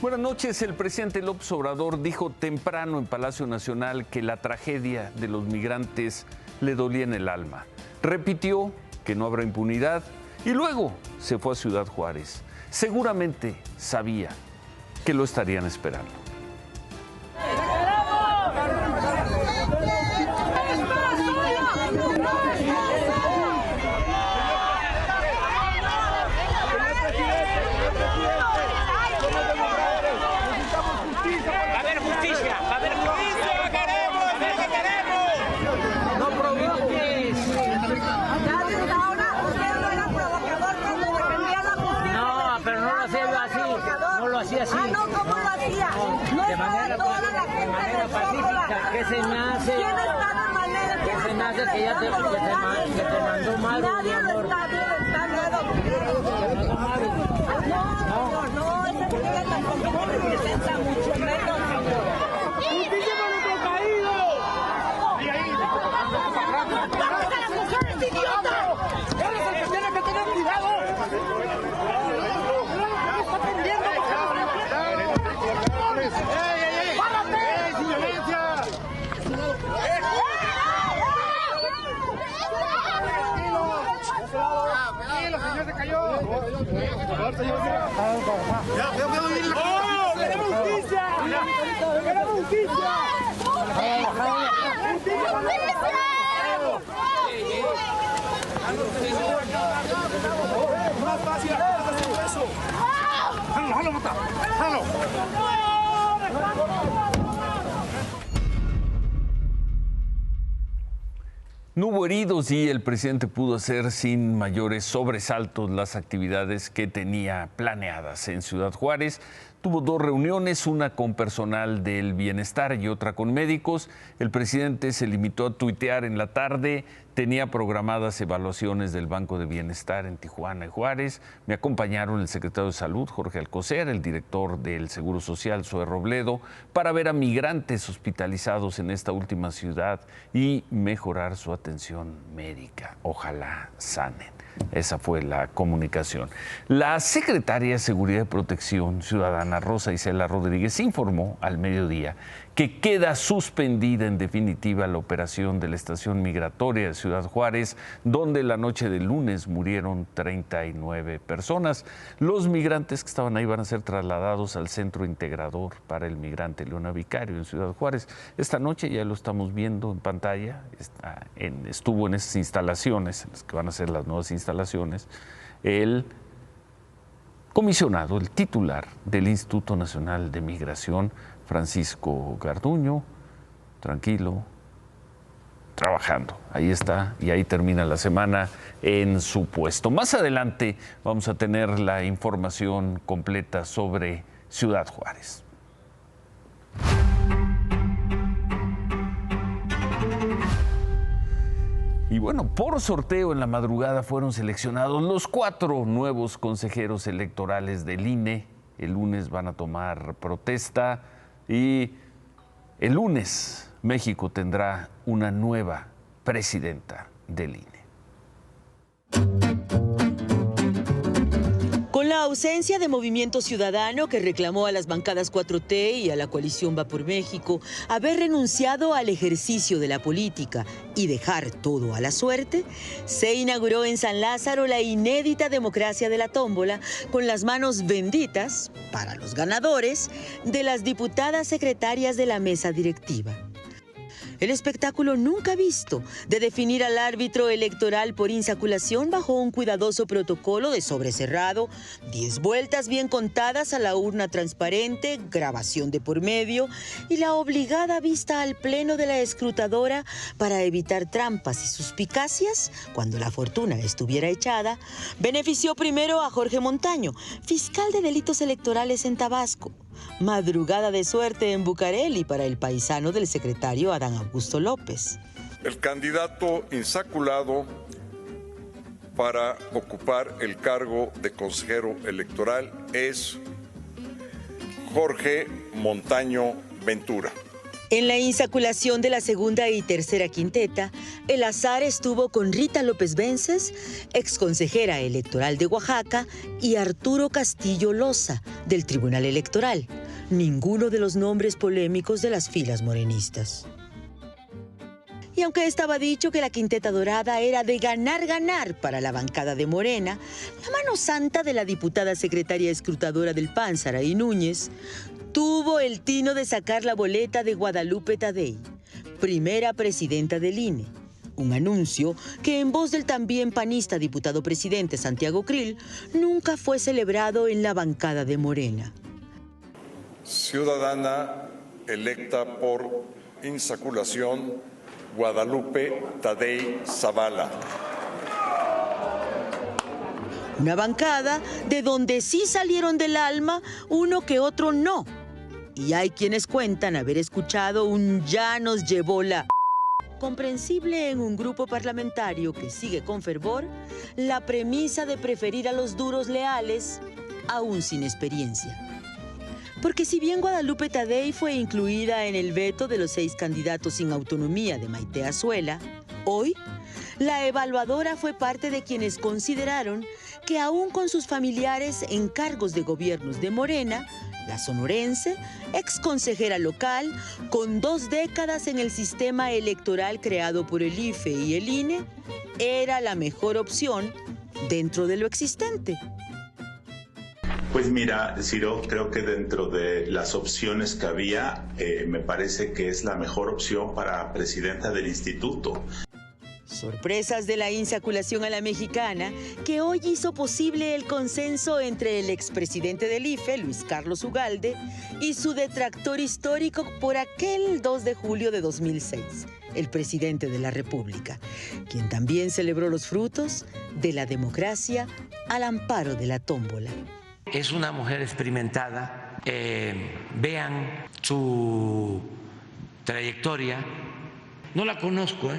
Buenas noches. El presidente López Obrador dijo temprano en Palacio Nacional que la tragedia de los migrantes le dolía en el alma. Repitió que no habrá impunidad y luego se fue a Ciudad Juárez. Seguramente sabía que lo estarían esperando. Así. Ah, no, ¿cómo lo hacía? No de estaba manera, toda la gente de manera pacífica. ¿Qué se me hace? ¿Quién está de manera? ¿Qué se me hace que ya te mandó mal? Nadie lo está nada. No, esa película tampoco me representa mucho menos. ¡Justicia por nuestro caído! ¡Vamos a las mujeres, idiota! ¡Eres el que tiene que tener cuidado! No hubo heridos y el presidente pudo hacer sin mayores sobresaltos las actividades que tenía planeadas en Ciudad Juárez. Tuvo dos reuniones, una con personal del bienestar y otra con médicos. El presidente se limitó a tuitear en la tarde. Tenía programadas evaluaciones del Banco de Bienestar en Tijuana y Juárez. Me acompañaron el secretario de Salud, Jorge Alcocer, el director del Seguro Social, Zoe Robledo, para ver a migrantes hospitalizados en esta última ciudad y mejorar su atención médica. Ojalá sanen. Esa fue la comunicación. La secretaria de Seguridad y Protección Ciudadana, Rosa Isela Rodríguez, informó al mediodía que queda suspendida en definitiva la operación de la estación migratoria de Ciudad Juárez, donde la noche del lunes murieron 39 personas. Los migrantes que estaban ahí van a ser trasladados al Centro Integrador para el Migrante Leona Vicario en Ciudad Juárez. Esta noche ya lo estamos viendo en pantalla, estuvo en esas instalaciones, en las que van a ser las nuevas instalaciones, el comisionado, el titular del Instituto Nacional de Migración, Francisco Garduño, tranquilo, trabajando. Ahí está, y ahí termina la semana en su puesto. Más adelante vamos a tener la información completa sobre Ciudad Juárez. Y bueno, por sorteo en la madrugada fueron seleccionados los 4 nuevos consejeros electorales del INE. El lunes van a tomar protesta y el lunes México tendrá una nueva presidenta del INE. Con la ausencia de Movimiento Ciudadano, que reclamó a las bancadas 4T y a la coalición Va por México haber renunciado al ejercicio de la política y dejar todo a la suerte, se inauguró en San Lázaro la inédita democracia de la tómbola, con las manos benditas, para los ganadores, de las diputadas secretarias de la mesa directiva. El espectáculo nunca visto de definir al árbitro electoral por insaculación bajo un cuidadoso protocolo de sobrecerrado, 10 vueltas bien contadas a la urna transparente, grabación de por medio y la obligada vista al pleno de la escrutadora para evitar trampas y suspicacias cuando la fortuna estuviera echada, benefició primero a Jorge Montaño, fiscal de delitos electorales en Tabasco. Madrugada de suerte en Bucareli para el paisano del secretario Adán Augusto López. El candidato insaculado para ocupar el cargo de consejero electoral es Jorge Montaño Ventura. En la insaculación de la segunda y tercera quinteta, el azar estuvo con Rita López Vences, exconsejera electoral de Oaxaca, y Arturo Castillo Loza, del Tribunal Electoral. Ninguno de los nombres polémicos de las filas morenistas. Y aunque estaba dicho que la quinteta dorada era de ganar para la bancada de Morena, la mano santa de la diputada secretaria escrutadora del PAN, Saraí Núñez, tuvo el tino de sacar la boleta de Guadalupe Tadei, primera presidenta del INE. Un anuncio que, en voz del también panista diputado presidente Santiago Krill, nunca fue celebrado en la bancada de Morena. Ciudadana electa por insaculación, Guadalupe Tadei Zavala. Una bancada de donde sí salieron del alma uno que otro no. Y hay quienes cuentan haber escuchado un "ya nos llevó la", comprensible en un grupo parlamentario que sigue con fervor la premisa de preferir a los duros leales, aún sin experiencia. Porque si bien Guadalupe Tadei fue incluida en el veto de los 6 candidatos sin autonomía de Maite Azuela, hoy la evaluadora fue parte de quienes consideraron que aún con sus familiares en cargos de gobiernos de Morena, la sonorense, exconsejera local, con 2 décadas en el sistema electoral creado por el IFE y el INE, era la mejor opción dentro de lo existente. Pues mira, Ciro, creo que dentro de las opciones que había, me parece que es la mejor opción para presidenta del instituto. Sorpresas de la insaculación a la mexicana, que hoy hizo posible el consenso entre el expresidente del IFE, Luis Carlos Ugalde, y su detractor histórico por aquel 2 de julio de 2006, el presidente de la República, quien también celebró los frutos de la democracia al amparo de la tómbola. Es una mujer experimentada, vean su trayectoria. No la conozco,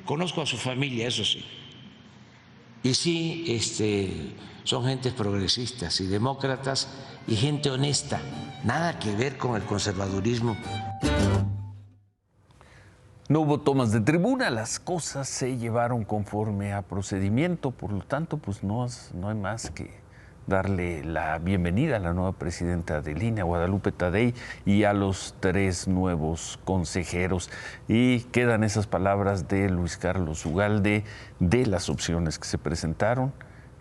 conozco a su familia, eso sí. Y sí, son gentes progresistas y demócratas y gente honesta, nada que ver con el conservadurismo. No hubo tomas de tribuna, las cosas se llevaron conforme a procedimiento, por lo tanto, pues no hay más que darle la bienvenida a la nueva presidenta del INE, Guadalupe Tadei, y a los 3 nuevos consejeros. Y quedan esas palabras de Luis Carlos Ugalde: de las opciones que se presentaron,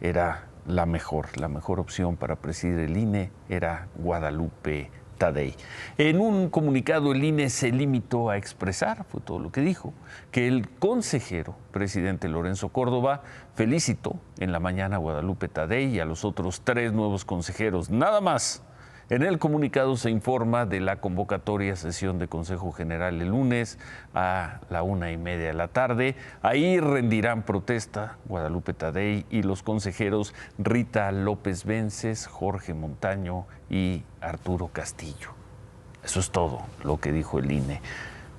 era la mejor opción para presidir el INE era Guadalupe Tadei. En un comunicado, el INE se limitó a expresar, fue todo lo que dijo, que el consejero presidente Lorenzo Córdoba felicitó en la mañana a Guadalupe Tadei y a los otros 3 nuevos consejeros, nada más. En el comunicado se informa de la convocatoria a sesión de Consejo General el lunes a la 1:30 de la tarde. Ahí rendirán protesta Guadalupe Tadei y los consejeros Rita López Vences, Jorge Montaño y Arturo Castillo. Eso es todo lo que dijo el INE.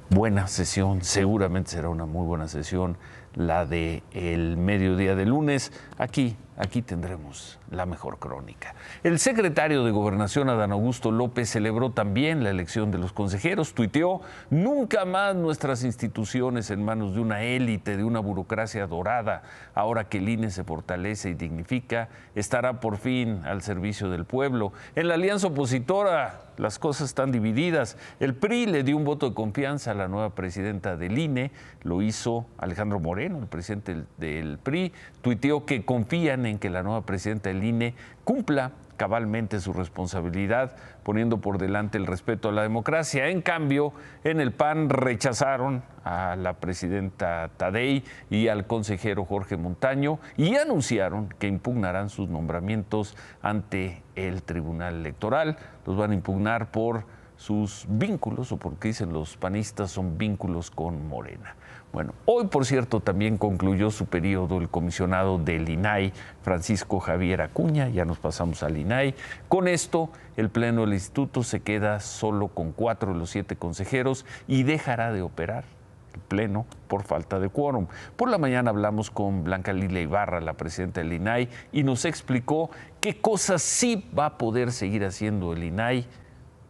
Buena sesión, seguramente será una muy buena sesión la de el mediodía de lunes. Aquí tendremos la mejor crónica. El secretario de Gobernación, Adán Augusto López, celebró también la elección de los consejeros. Tuiteó: nunca más nuestras instituciones en manos de una élite, de una burocracia dorada. Ahora que el INE se fortalece y dignifica, estará por fin al servicio del pueblo. En la alianza opositora las cosas están divididas. El PRI le dio un voto de confianza a la nueva presidenta del INE. Lo hizo Alejandro Moreno, el presidente del PRI. Tuiteó que confían en que la nueva presidenta del INE cumpla cabalmente su responsabilidad, poniendo por delante el respeto a la democracia. En cambio, en el PAN rechazaron a la presidenta Tadei y al consejero Jorge Montaño y anunciaron que impugnarán sus nombramientos ante el Tribunal Electoral. Los van a impugnar por sus vínculos, o porque dicen los panistas son vínculos con Morena. Bueno, hoy, por cierto, también concluyó su periodo el comisionado del INAI, Francisco Javier Acuña. Ya nos pasamos al INAI. Con esto, el Pleno del Instituto se queda solo con 4 de los 7 consejeros y dejará de operar el Pleno por falta de quórum. Por la mañana hablamos con Blanca Lilia Ibarra, la presidenta del INAI, y nos explicó qué cosas sí va a poder seguir haciendo el INAI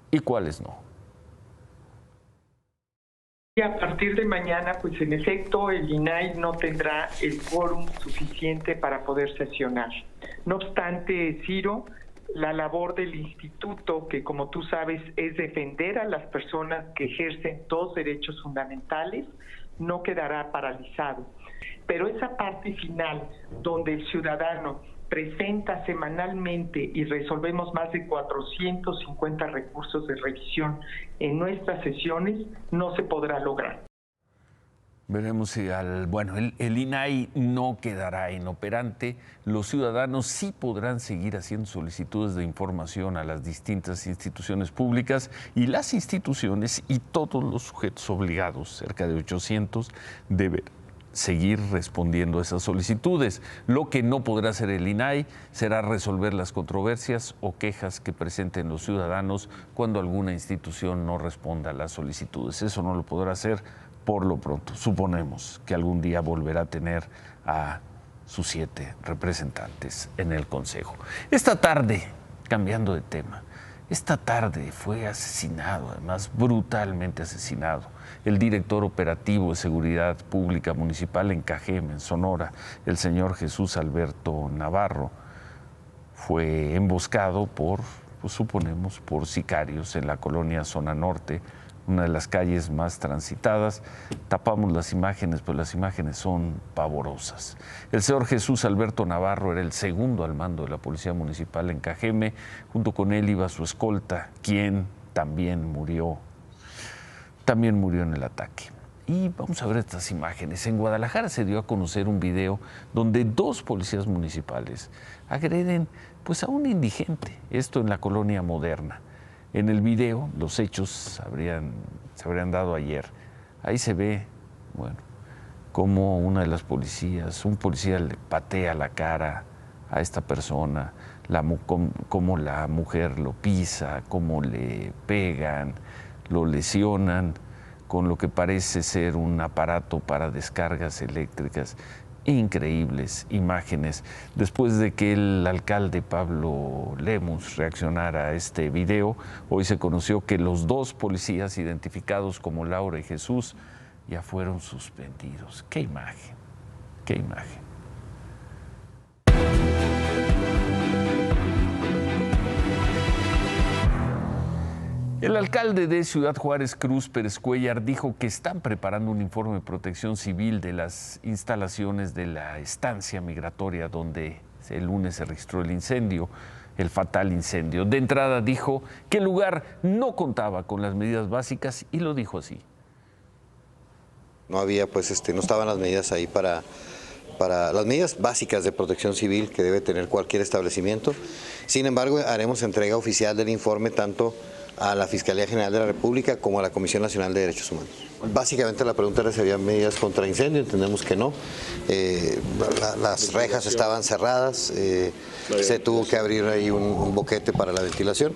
y cuáles no. Y a partir de mañana, pues en efecto, el INAI no tendrá el quórum suficiente para poder sesionar. No obstante, Ciro, la labor del instituto, que como tú sabes es defender a las personas que ejercen dos derechos fundamentales, no quedará paralizado. Pero esa parte final, donde el ciudadano presenta semanalmente y resolvemos más de 450 recursos de revisión en nuestras sesiones, no se podrá lograr. Veremos si el INAI no quedará inoperante. Los ciudadanos sí podrán seguir haciendo solicitudes de información a las distintas instituciones públicas, y las instituciones y todos los sujetos obligados, cerca de 800, deben seguir respondiendo a esas solicitudes. Lo que no podrá hacer el INAI será resolver las controversias o quejas que presenten los ciudadanos cuando alguna institución no responda a las solicitudes. Eso no lo podrá hacer por lo pronto. Suponemos que algún día volverá a tener a sus 7 representantes en el Consejo. Esta tarde, cambiando de tema, esta tarde fue asesinado, además brutalmente asesinado, el director operativo de Seguridad Pública Municipal en Cajeme, en Sonora, el señor Jesús Alberto Navarro. Fue emboscado suponemos, por sicarios en la colonia Zona Norte, una de las calles más transitadas. Tapamos las imágenes, pues las imágenes son pavorosas. El señor Jesús Alberto Navarro era el segundo al mando de la Policía Municipal en Cajeme. Junto con él iba su escolta, quien también murió en el ataque. Y vamos a ver estas imágenes. En Guadalajara se dio a conocer un video donde 2 policías municipales agreden a un indigente, esto en la colonia Moderna. En el video, los hechos se habrían dado ayer. Ahí se ve, cómo una de las policías, un policía le patea la cara a esta persona, cómo la mujer lo pisa, cómo le pegan, lo lesionan con lo que parece ser un aparato para descargas eléctricas. Increíbles imágenes. Después de que el alcalde Pablo Lemus reaccionara a este video, hoy se conoció que los 2 policías identificados como Laura y Jesús ya fueron suspendidos. ¡Qué imagen! ¡Qué imagen! El alcalde de Ciudad Juárez, Cruz Pérez Cuellar, dijo que están preparando un informe de protección civil de las instalaciones de la estancia migratoria donde el lunes se registró el fatal incendio. De entrada dijo que el lugar no contaba con las medidas básicas y lo dijo así. No había, no estaban las medidas ahí para las medidas básicas de protección civil que debe tener cualquier establecimiento. Sin embargo, haremos entrega oficial del informe tanto a la Fiscalía General de la República como a la Comisión Nacional de Derechos Humanos. Básicamente la pregunta era si había medidas contra incendio, entendemos que no. Las rejas estaban cerradas, se tuvo que abrir ahí un boquete para la ventilación.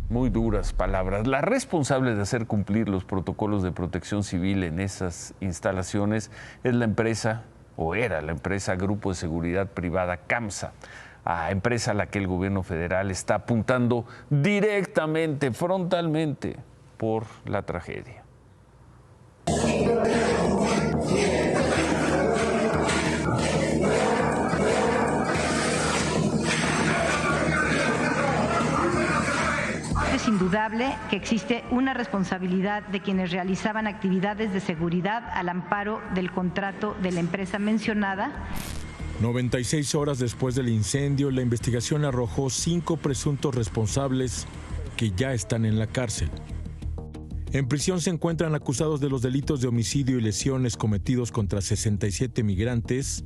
Muy duras palabras. La responsable de hacer cumplir los protocolos de protección civil en esas instalaciones es la empresa, o era la empresa Grupo de Seguridad Privada CAMSA, a empresa a la que el gobierno federal está apuntando directamente, frontalmente, por la tragedia. Es indudable que existe una responsabilidad de quienes realizaban actividades de seguridad al amparo del contrato de la empresa mencionada. 96 horas después del incendio, la investigación arrojó 5 presuntos responsables que ya están en la cárcel. En prisión se encuentran acusados de los delitos de homicidio y lesiones cometidos contra 67 migrantes,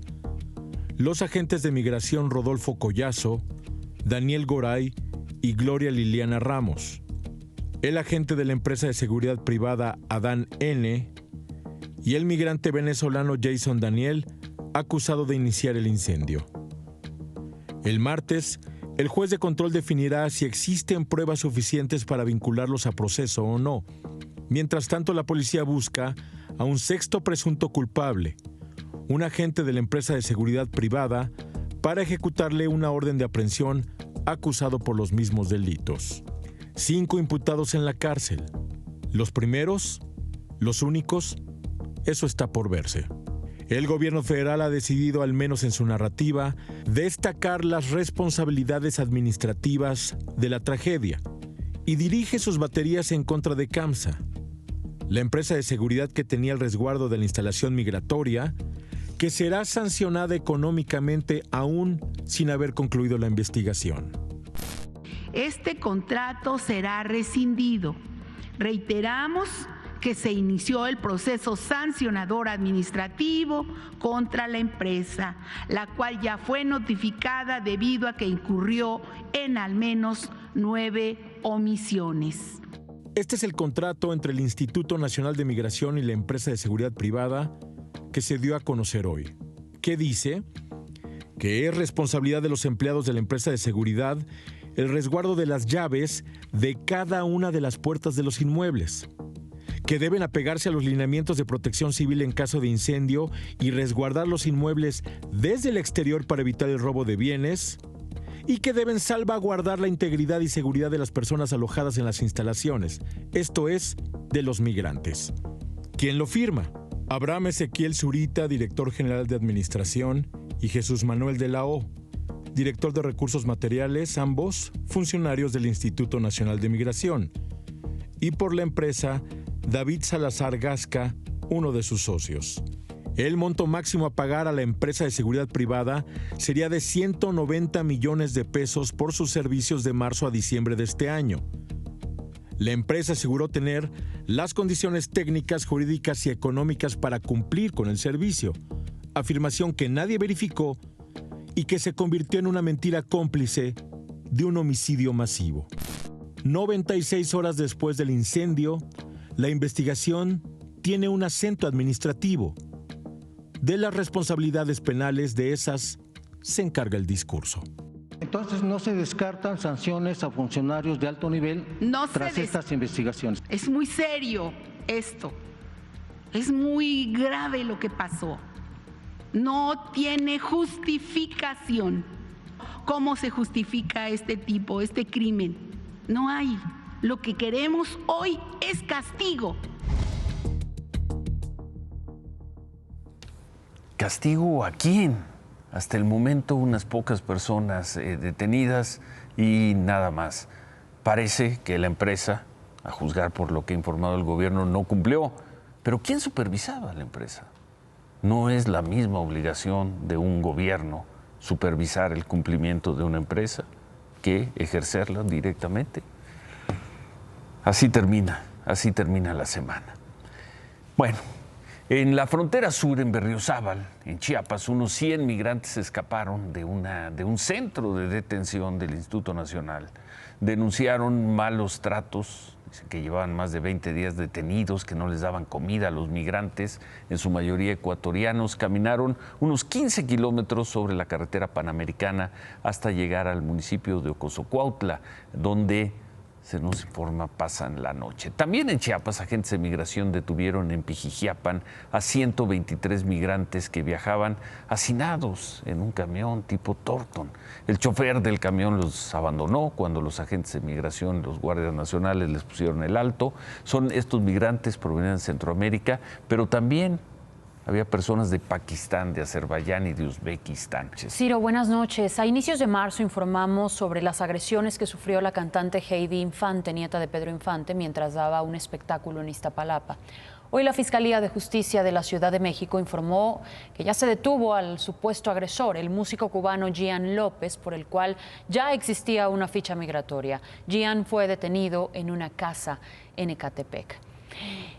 los agentes de migración Rodolfo Collazo, Daniel Goray y Gloria Liliana Ramos, el agente de la empresa de seguridad privada Adán N. y el migrante venezolano Jason Daniel, acusado de iniciar el incendio. El martes, el juez de control definirá si existen pruebas suficientes para vincularlos a proceso o no. Mientras tanto, la policía busca a un 6º presunto culpable, un agente de la empresa de seguridad privada, para ejecutarle una orden de aprehensión acusado por los mismos delitos. 5 imputados en la cárcel, Los primeros, los únicos, eso está por verse. El gobierno federal ha decidido, al menos en su narrativa, destacar las responsabilidades administrativas de la tragedia y dirige sus baterías en contra de CAMSA, la empresa de seguridad que tenía el resguardo de la instalación migratoria, que será sancionada económicamente aún sin haber concluido la investigación. Este contrato será rescindido. Reiteramos que se inició el proceso sancionador administrativo contra la empresa, la cual ya fue notificada debido a que incurrió en al menos 9 omisiones. Este es el contrato entre el Instituto Nacional de Migración y la empresa de seguridad privada que se dio a conocer hoy, que dice que es responsabilidad de los empleados de la empresa de seguridad el resguardo de las llaves de cada una de las puertas de los inmuebles, que deben apegarse a los lineamientos de protección civil en caso de incendio y resguardar los inmuebles desde el exterior para evitar el robo de bienes, y que deben salvaguardar la integridad y seguridad de las personas alojadas en las instalaciones, esto es, de los migrantes. ¿Quién lo firma? Abraham Ezequiel Zurita, director general de Administración, y Jesús Manuel de la O, director de Recursos Materiales, ambos funcionarios del Instituto Nacional de Migración, y por la empresa David Salazar Gasca, uno de sus socios. El monto máximo a pagar a la empresa de seguridad privada sería de 190 millones de pesos por sus servicios de marzo a diciembre de este año. La empresa aseguró tener las condiciones técnicas, jurídicas y económicas para cumplir con el servicio, afirmación que nadie verificó y que se convirtió en una mentira cómplice de un homicidio masivo. 96 horas después del incendio, la investigación tiene un acento administrativo. De las responsabilidades penales de esas se encarga el discurso. Entonces no se descartan sanciones a funcionarios de alto nivel tras estas investigaciones. Es muy serio esto. Es muy grave lo que pasó. No tiene justificación. ¿Cómo se justifica este crimen? No hay. Lo que queremos hoy es castigo. ¿Castigo a quién? Hasta el momento unas pocas personas detenidas y nada más. Parece que la empresa, a juzgar por lo que ha informado el gobierno, no cumplió. Pero ¿quién supervisaba a la empresa? ¿No es la misma obligación de un gobierno supervisar el cumplimiento de una empresa que ejercerla directamente? Así termina la semana. Bueno, en la frontera sur, en Berriozábal, en Chiapas, unos 100 migrantes escaparon de un centro de detención del Instituto Nacional. Denunciaron malos tratos, dicen que llevaban más de 20 días detenidos, que no les daban comida a los migrantes, en su mayoría ecuatorianos. Caminaron unos 15 kilómetros sobre la carretera panamericana hasta llegar al municipio de Ocosocuautla, donde, se nos informa, pasan la noche. También en Chiapas, agentes de migración detuvieron en Pijijiapan a 123 migrantes que viajaban hacinados en un camión tipo Torton. El chofer del camión los abandonó cuando los agentes de migración, los guardias nacionales, les pusieron el alto. Estos migrantes provenían de Centroamérica, pero también había personas de Pakistán, de Azerbaiyán y de Uzbekistán. Ciro, buenas noches. A inicios de marzo informamos sobre las agresiones que sufrió la cantante Heidi Infante, nieta de Pedro Infante, mientras daba un espectáculo en Iztapalapa. Hoy la Fiscalía de Justicia de la Ciudad de México informó que ya se detuvo al supuesto agresor, el músico cubano Gian López, por el cual ya existía una ficha migratoria. Gian fue detenido en una casa en Ecatepec.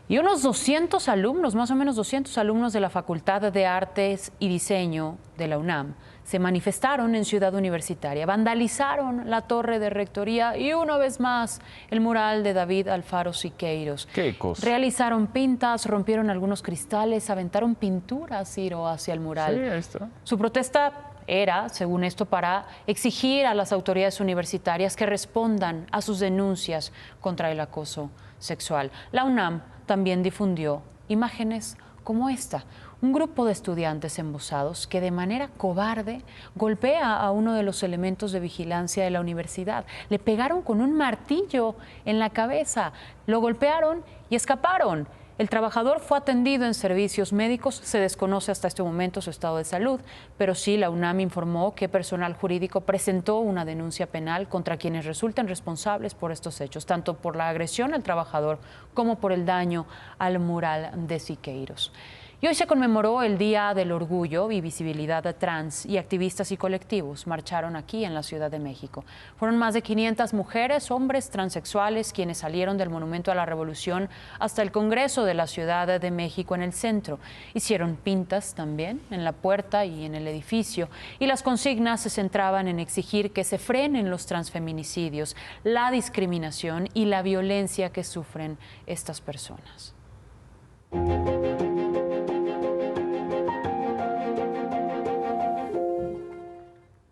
Y unos 200 alumnos, más o menos 200 alumnos de la Facultad de Artes y Diseño de la UNAM se manifestaron en Ciudad Universitaria, vandalizaron la torre de rectoría y una vez más el mural de David Alfaro Siqueiros. ¿Qué cosa? Realizaron pintas, rompieron algunos cristales, aventaron pinturas, Ciro, hacia el mural. Sí, ahí está. Su protesta era, según esto, para exigir a las autoridades universitarias que respondan a sus denuncias contra el acoso sexual. La UNAM también difundió imágenes como esta. Un grupo de estudiantes embosados que de manera cobarde golpea a uno de los elementos de vigilancia de la universidad. Le pegaron con un martillo en la cabeza, lo golpearon y escaparon. El trabajador fue atendido en servicios médicos, se desconoce hasta este momento su estado de salud, pero sí la UNAM informó que personal jurídico presentó una denuncia penal contra quienes resulten responsables por estos hechos, tanto por la agresión al trabajador como por el daño al mural de Siqueiros. Y hoy se conmemoró el Día del Orgullo y Visibilidad Trans, y activistas y colectivos marcharon aquí en la Ciudad de México. Fueron más de 500 mujeres, hombres, transexuales quienes salieron del Monumento a la Revolución hasta el Congreso de la Ciudad de México en el centro. Hicieron pintas también en la puerta y en el edificio, y las consignas se centraban en exigir que se frenen los transfeminicidios, la discriminación y la violencia que sufren estas personas.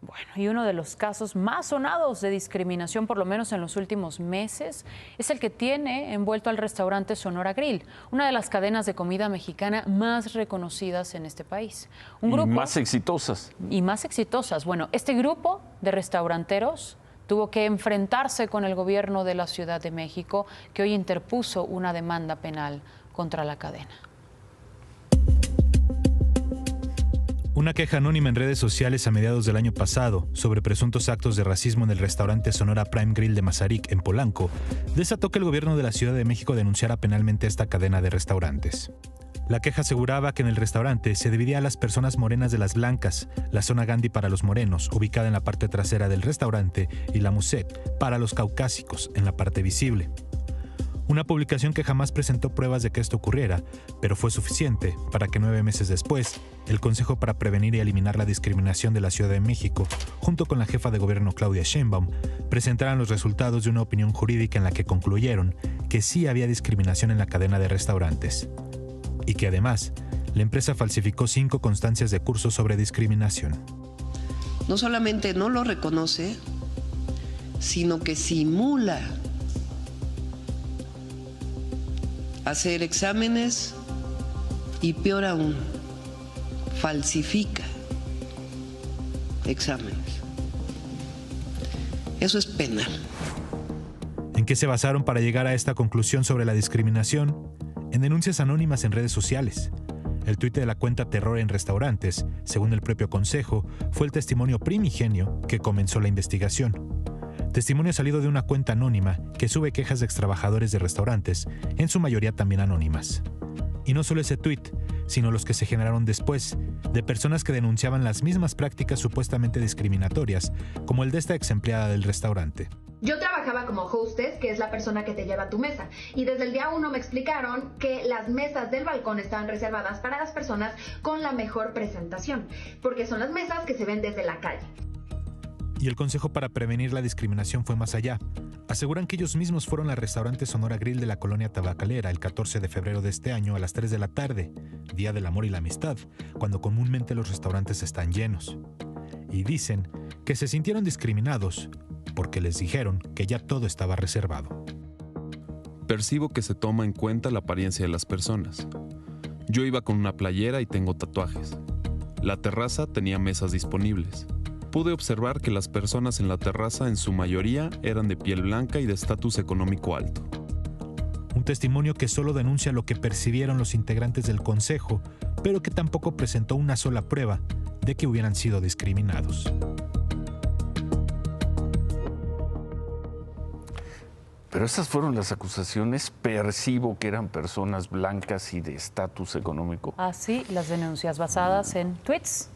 Bueno, y uno de los casos más sonados de discriminación, por lo menos en los últimos meses, es el que tiene envuelto al restaurante Sonora Grill, una de las cadenas de comida mexicana más reconocidas en este país. Un grupo, y más exitosas. Y más exitosas. Bueno, este grupo de restauranteros tuvo que enfrentarse con el gobierno de la Ciudad de México, que hoy interpuso una demanda penal contra la cadena. Una queja anónima en redes sociales a mediados del año pasado sobre presuntos actos de racismo en el restaurante Sonora Prime Grill de Mazarik, en Polanco, desató que el gobierno de la Ciudad de México denunciara penalmente a esta cadena de restaurantes. La queja aseguraba que en el restaurante se dividía a las personas morenas de las blancas, la zona Gandhi para los morenos, ubicada en la parte trasera del restaurante, y la Musette para los caucásicos, en la parte visible. Una publicación que jamás presentó pruebas de que esto ocurriera, pero fue suficiente para que 9 meses después, el Consejo para Prevenir y Eliminar la Discriminación de la Ciudad de México, junto con la jefa de gobierno Claudia Sheinbaum, presentaran los resultados de una opinión jurídica en la que concluyeron que sí había discriminación en la cadena de restaurantes. Y que además, la empresa falsificó 5 constancias de cursos sobre discriminación. No solamente no lo reconoce, sino que simula hacer exámenes y, peor aún, falsifica exámenes. Eso es penal. ¿En qué se basaron para llegar a esta conclusión sobre la discriminación? En denuncias anónimas en redes sociales. El tuit de la cuenta Terror en Restaurantes, según el propio Consejo, fue el testimonio primigenio que comenzó la investigación. Testimonio salido de una cuenta anónima que sube quejas de extrabajadores de restaurantes, en su mayoría también anónimas. Y no solo ese tuit, sino los que se generaron después, de personas que denunciaban las mismas prácticas supuestamente discriminatorias, como el de esta ex empleada del restaurante. Yo trabajaba como hostess, que es la persona que te lleva a tu mesa, y desde el día 1 me explicaron que las mesas del balcón estaban reservadas para las personas con la mejor presentación, porque son las mesas que se ven desde la calle. Y el Consejo para Prevenir la Discriminación fue más allá. Aseguran que ellos mismos fueron al restaurante Sonora Grill de la colonia Tabacalera el 14 de febrero de este año a las 3 de la tarde, Día del Amor y la Amistad, cuando comúnmente los restaurantes están llenos. Y dicen que se sintieron discriminados porque les dijeron que ya todo estaba reservado. Percibo que se toma en cuenta la apariencia de las personas. Yo iba con una playera y tengo tatuajes. La terraza tenía mesas disponibles. Pude observar que las personas en la terraza en su mayoría eran de piel blanca y de estatus económico alto. Un testimonio que solo denuncia lo que percibieron los integrantes del Consejo, pero que tampoco presentó una sola prueba de que hubieran sido discriminados. Pero esas fueron las acusaciones. Percibo que eran personas blancas y de estatus económico. Así, las denuncias basadas en tweets.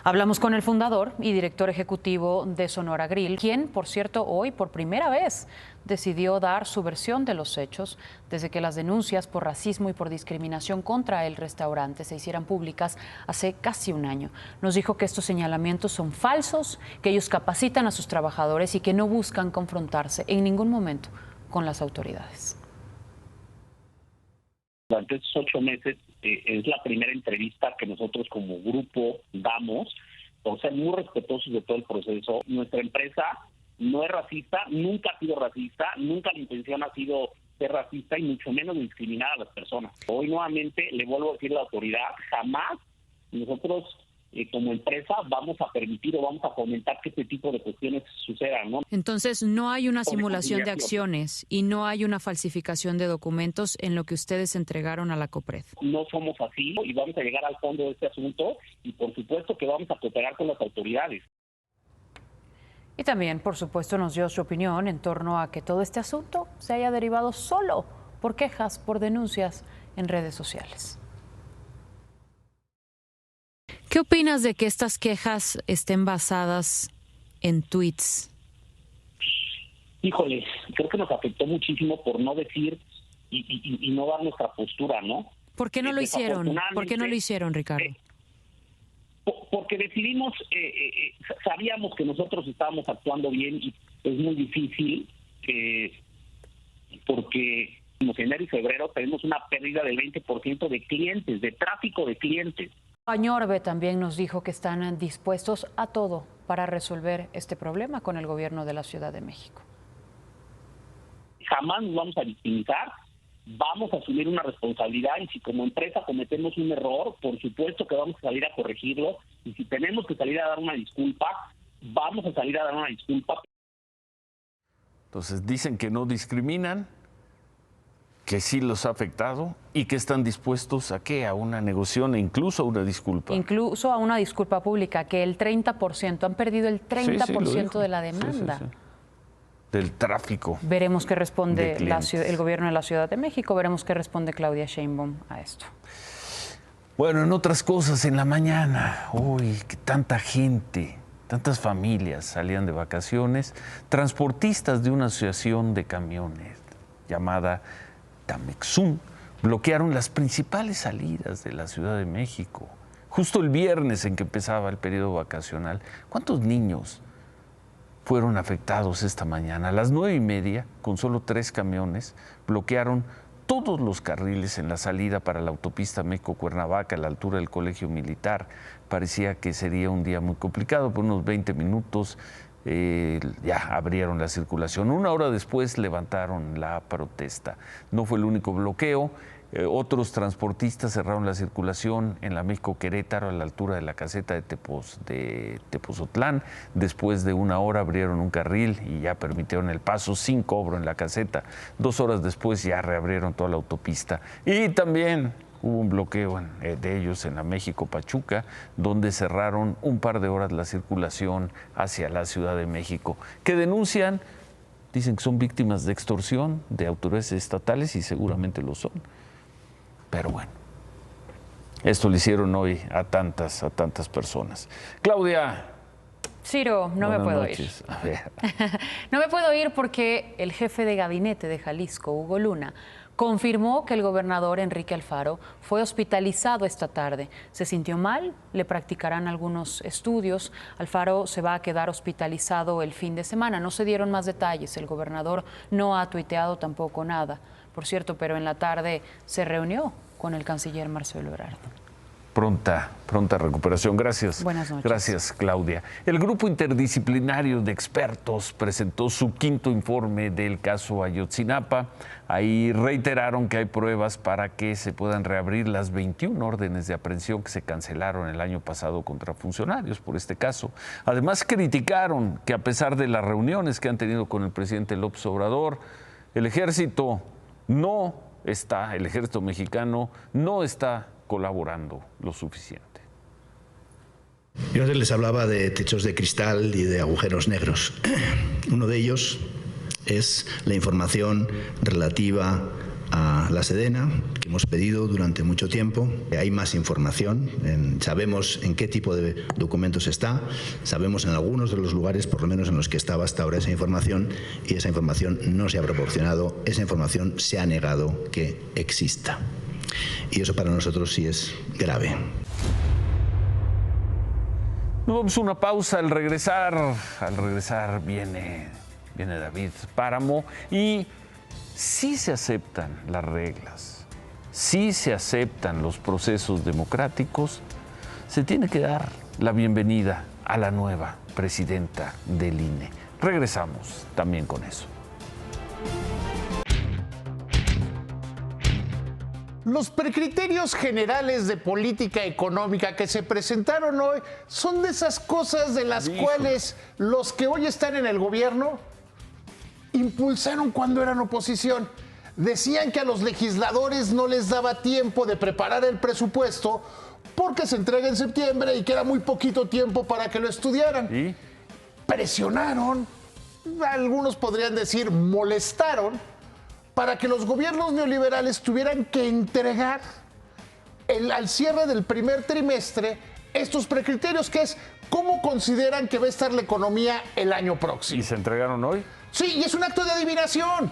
Hablamos con el fundador y director ejecutivo de Sonora Grill, quien, por cierto, hoy por primera vez decidió dar su versión de los hechos desde que las denuncias por racismo y por discriminación contra el restaurante se hicieran públicas hace casi un año. Nos dijo que estos señalamientos son falsos, que ellos capacitan a sus trabajadores y que no buscan confrontarse en ningún momento con las autoridades. Durante estos 8 meses es la primera entrevista que nosotros como grupo damos, por ser muy respetuosos de todo el proceso. Nuestra empresa no es racista, nunca ha sido racista, nunca la intención ha sido ser racista y mucho menos de discriminar a las personas. Hoy nuevamente le vuelvo a decir a la autoridad, jamás nosotros como empresa vamos a permitir o vamos a fomentar que este tipo de cuestiones sucedan, ¿no? Entonces, no hay una simulación de acciones y no hay una falsificación de documentos en lo que ustedes entregaron a la COPRED. No somos así y vamos a llegar al fondo de este asunto y por supuesto que vamos a cooperar con las autoridades. Y también, por supuesto, nos dio su opinión en torno a que todo este asunto se haya derivado solo por quejas, por denuncias en redes sociales. ¿Qué opinas de que estas quejas estén basadas en tweets? Híjole, creo que nos afectó muchísimo por no decir y no dar nuestra postura, ¿no? ¿Por qué no lo hicieron? ¿Por qué no lo hicieron, Ricardo? Porque decidimos, sabíamos que nosotros estábamos actuando bien y es muy difícil porque en enero y febrero tenemos una pérdida del 20% de clientes, de tráfico de clientes. Añorbe también nos dijo que están dispuestos a todo para resolver este problema con el gobierno de la Ciudad de México. Jamás nos vamos a victimizar, vamos a asumir una responsabilidad y si como empresa cometemos un error, por supuesto que vamos a salir a corregirlo y si tenemos que salir a dar una disculpa, vamos a salir a dar una disculpa. Entonces dicen que no discriminan, que sí los ha afectado y que están dispuestos a ¿qué? A una negociación e incluso a una disculpa. Incluso a una disculpa pública, que el 30%, han perdido el 30% de la demanda. Sí. Del tráfico. Veremos qué responde el gobierno de la Ciudad de México, veremos qué responde Claudia Sheinbaum a esto. Bueno, en otras cosas, en la mañana, uy, que tanta gente, tantas familias salían de vacaciones, transportistas de una asociación de camiones llamada Tamexum bloquearon las principales salidas de la Ciudad de México, justo el viernes en que empezaba el periodo vacacional. ¿Cuántos niños fueron afectados esta mañana? A las 9:30, con solo 3 camiones, bloquearon todos los carriles en la salida para la autopista México-Cuernavaca a la altura del Colegio Militar. Parecía que sería un día muy complicado, por unos 20 minutos ya abrieron la circulación. Una hora después levantaron la protesta. No fue el único bloqueo. Otros transportistas cerraron la circulación en la México-Querétaro a la altura de la caseta de Tepozotlán. Después de una hora abrieron un carril y ya permitieron el paso sin cobro en la caseta. 2 horas después ya reabrieron toda la autopista. Y también hubo un bloqueo de ellos en la México-Pachuca, donde cerraron un par de horas la circulación hacia la Ciudad de México. ¿Qué denuncian? Dicen que son víctimas de extorsión de autoridades estatales y seguramente lo son. Pero bueno, esto le hicieron hoy a tantas personas. Claudia. Ciro, no me puedo ir. A ver. No me puedo ir porque el jefe de gabinete de Jalisco, Hugo Luna, confirmó que el gobernador Enrique Alfaro fue hospitalizado esta tarde. Se sintió mal, le practicarán algunos estudios. Alfaro se va a quedar hospitalizado el fin de semana. No se dieron más detalles. El gobernador no ha tuiteado tampoco nada. Por cierto, pero en la tarde se reunió con el canciller Marcelo Ebrard. Pronta recuperación. Gracias. Buenas noches. Gracias, Claudia. El grupo interdisciplinario de expertos presentó su 5º informe del caso Ayotzinapa. Ahí reiteraron que hay pruebas para que se puedan reabrir las 21 órdenes de aprehensión que se cancelaron el año pasado contra funcionarios por este caso. Además, criticaron que a pesar de las reuniones que han tenido con el presidente López Obrador, el ejército mexicano no está colaborando lo suficiente. Yo antes les hablaba de techos de cristal y de agujeros negros. Uno de ellos es la información relativa a la Sedena, que hemos pedido durante mucho tiempo. Hay más información, sabemos en qué tipo de documentos está, sabemos en algunos de los lugares, por lo menos en los que estaba hasta ahora esa información, y esa información no se ha proporcionado, esa información se ha negado que exista. Y eso para nosotros sí es grave. Nos vamos a una pausa. Al regresar viene David Páramo y sí se aceptan las reglas, sí se aceptan los procesos democráticos, se tiene que dar la bienvenida a la nueva presidenta del INE. Regresamos también con eso. Los precriterios generales de política económica que se presentaron hoy son de esas cosas de las cuales los que hoy están en el gobierno impulsaron cuando eran oposición. Decían que a los legisladores no les daba tiempo de preparar el presupuesto porque se entrega en septiembre y que era muy poquito tiempo para que lo estudiaran. ¿Y? Presionaron, algunos podrían decir molestaron, para que los gobiernos neoliberales tuvieran que entregar al cierre del primer trimestre estos precriterios, que es cómo consideran que va a estar la economía el año próximo. ¿Y se entregaron hoy? Sí, y es un acto de adivinación.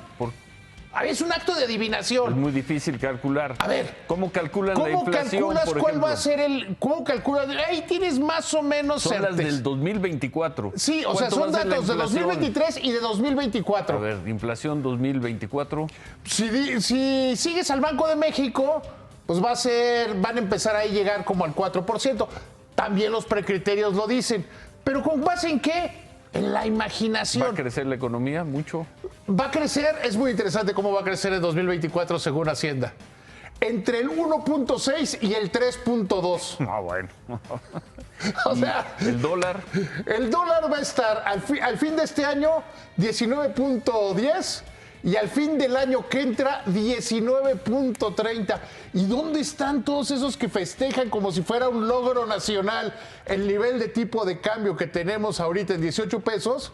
Es un acto de adivinación. Es muy difícil calcular. A ver, ¿cómo calculan la inflación? ¿Cómo calculas cuál va a ser el... ¿Cómo calculas? Ahí tienes más o menos... Son las del 2024. Sí, o sea, son datos de 2023 y de 2024. A ver, inflación 2024. Si sigues al Banco de México, pues van a empezar a llegar como al 4%. También los precriterios lo dicen. ¿Pero con base en qué? En la imaginación. ¿Va a crecer la economía mucho? Va a crecer, es muy interesante cómo va a crecer en 2024 según Hacienda. Entre el 1.6 y el 3.2. Ah, bueno. O sea, ¿el dólar? El dólar va a estar al fin de este año 19.10 y al fin del año que entra 19.30. ¿Y dónde están todos esos que festejan como si fuera un logro nacional el nivel de tipo de cambio que tenemos ahorita en 18 pesos?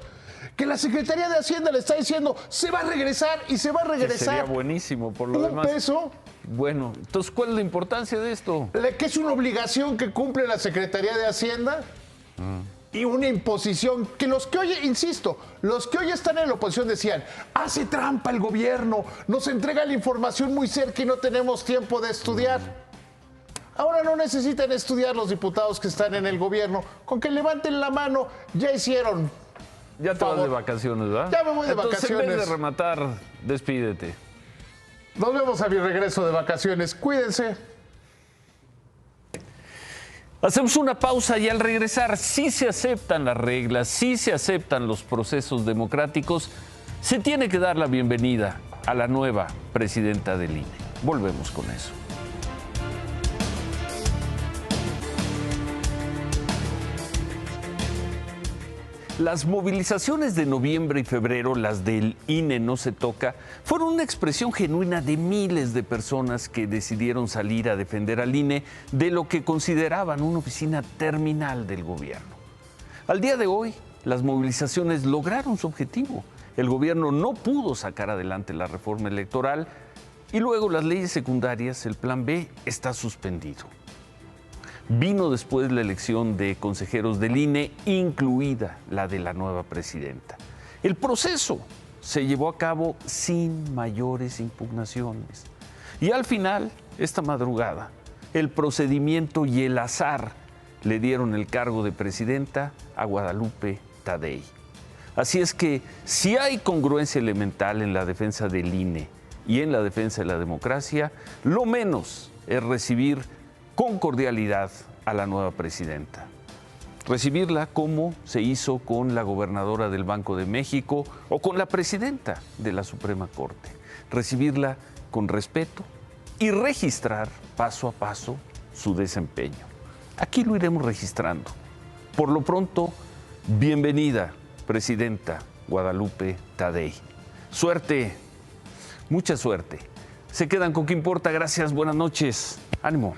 Que la Secretaría de Hacienda le está diciendo, se va a regresar y se va a regresar. Que sería buenísimo por lo demás. ¿Un peso? Bueno, entonces, ¿cuál es la importancia de esto? Que es una obligación que cumple la Secretaría de Hacienda y una imposición que los que hoy, insisto, los que hoy están en la oposición decían, hace trampa el gobierno, nos entrega la información muy cerca y no tenemos tiempo de estudiar. Ahora no necesitan estudiar los diputados que están en el gobierno. Con que levanten la mano, ya hicieron. Ya te vas de vacaciones, ¿verdad? Ya me voy de vacaciones. En vez de rematar, despídete. Nos vemos a mi regreso de vacaciones. Cuídense. Hacemos una pausa y al regresar, sí se aceptan las reglas, sí se aceptan los procesos democráticos, se tiene que dar la bienvenida a la nueva presidenta del INE. Volvemos con eso. Las movilizaciones de noviembre y febrero, las del INE no se toca, fueron una expresión genuina de miles de personas que decidieron salir a defender al INE de lo que consideraban una oficina terminal del gobierno. Al día de hoy, las movilizaciones lograron su objetivo. El gobierno no pudo sacar adelante la reforma electoral y luego las leyes secundarias, el plan B, está suspendido. Vino después la elección de consejeros del INE, incluida la de la nueva presidenta. El proceso se llevó a cabo sin mayores impugnaciones. Y al final, esta madrugada, el procedimiento y el azar le dieron el cargo de presidenta a Guadalupe Tadei. Así es que, si hay congruencia elemental en la defensa del INE y en la defensa de la democracia, lo menos es recibir con cordialidad a la nueva presidenta. Recibirla como se hizo con la gobernadora del Banco de México o con la presidenta de la Suprema Corte. Recibirla con respeto y registrar paso a paso su desempeño. Aquí lo iremos registrando. Por lo pronto, bienvenida, presidenta Guadalupe Tadei. Suerte, mucha suerte. Se quedan con ¿Qué importa? Gracias, buenas noches. Ánimo.